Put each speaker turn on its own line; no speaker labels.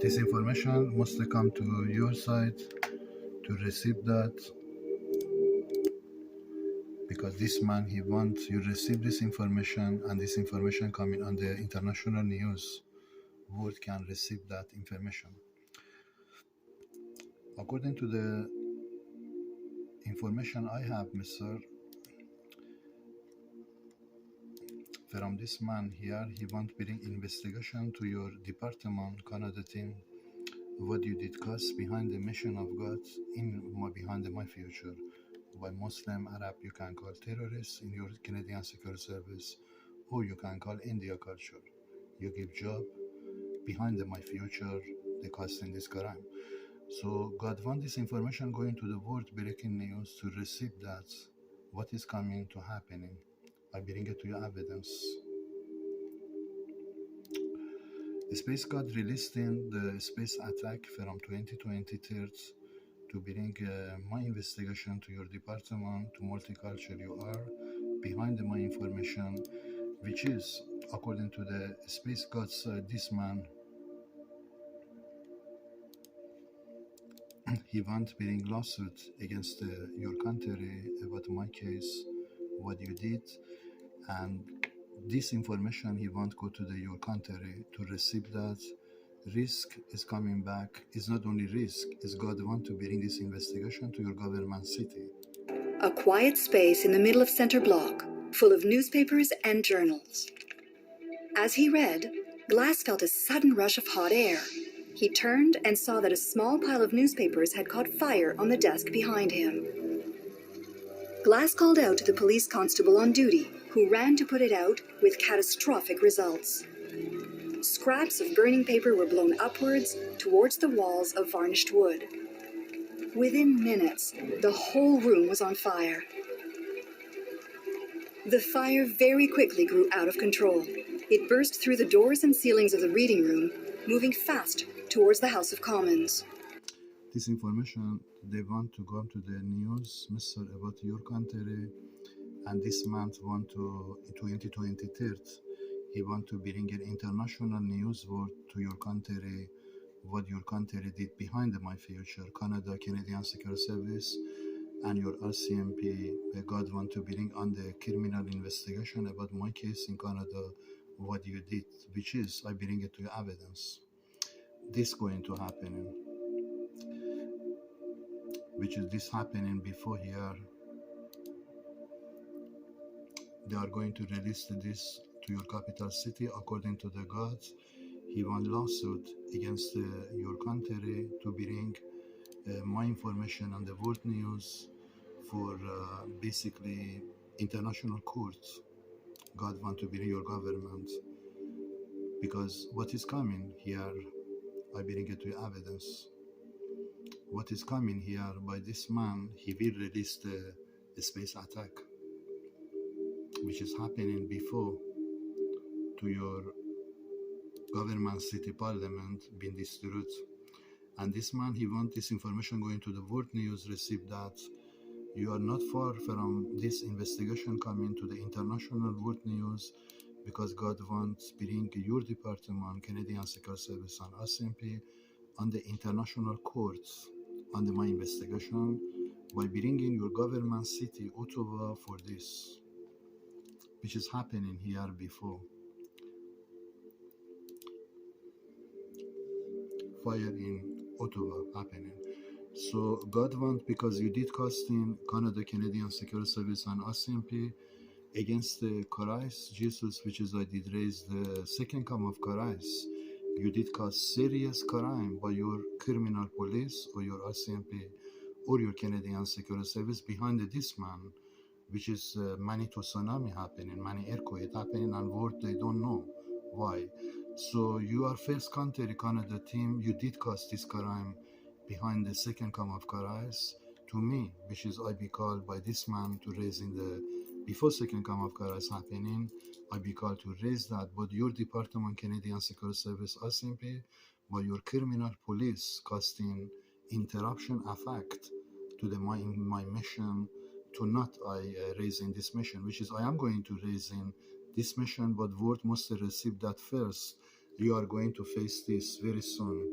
This information must come to your side to receive that, because this man, he wants you receive this information, and this information coming on the international news world can receive that information. According to the information I have, Mr. From this man here, he want bring investigation to your department, Canada team, what you discuss behind the mission of God behind my future. By Muslim, Arab, you can call terrorists in your Canadian Security Service, or you can call India culture. You give job behind my future, they casting this crime. So God want this information going to the world breaking news to receive that what is coming to happening. I bring it to your evidence. The Space God released in the space attack from 2023 to bring my investigation to your department, to multicultural you are, behind my information, which is, according to the Space Gods, this man, he want bring lawsuit against your country about my case, what you did, and this information he want go to your country to receive that. Risk is coming back. It's not only risk, it's God want to bring this investigation to your government city.
A quiet space in the middle of Center Block, full of newspapers and journals. As he read, Glass felt a sudden rush of hot air. He turned and saw that a small pile of newspapers had caught fire on the desk behind him. Glass called out to the police constable on duty, who ran to put it out with catastrophic results. Scraps of burning paper were blown upwards towards the walls of varnished wood. Within minutes, the whole room was on fire. The fire very quickly grew out of control. It burst through the doors and ceilings of the reading room, moving fast towards the House of Commons.
This information, they want to go to the news, Mr. about your country, and this month want to, 2023, he want to bring an international news world to your country, what your country did behind my future, Canada, Canadian Security Service, and your RCMP. God want to bring on the criminal investigation about my case in Canada, what you did, which is, I bring it to your evidence. This going to happen, which is this happening before here. They are going to release this to your capital city according to the gods. He won lawsuit against your country to bring my information on the world news for basically international courts. God want to bring your government, because what is coming here, I bring it to evidence. What is coming here by this man, he will release the space attack, which is happening before to your government city parliament being destroyed. And this man, he want this information going to the world news, receive that. You are not far from this investigation coming to the international world news, because God wants bring your department, Canadian Security Service and RCMP on the international courts under my investigation by bringing your government city, Ottawa, for this, which is happening here before. Fire in Ottawa happening. So God want, because you did casting Canada, Canadian Security Service and RCMP against the Christ Jesus, which is I did raise the second come of Christ. You did cause serious crime by your criminal police or your RCMP or your Canadian Security Service behind this man, which is many tsunami happening, many earthquake happening, and world they don't know why. So you are first country, Canada team, you did cause this crime behind the second come of Christ to me, which is I be called by this man to raise in the before second come of Christ happening, I be called to raise that. But your department, Canadian Security Service, RCMP, by your criminal police casting interruption effect to the my mission to not I raise in this mission, which is I am going to raise in this mission, but world must receive that first. You are going to face this very soon.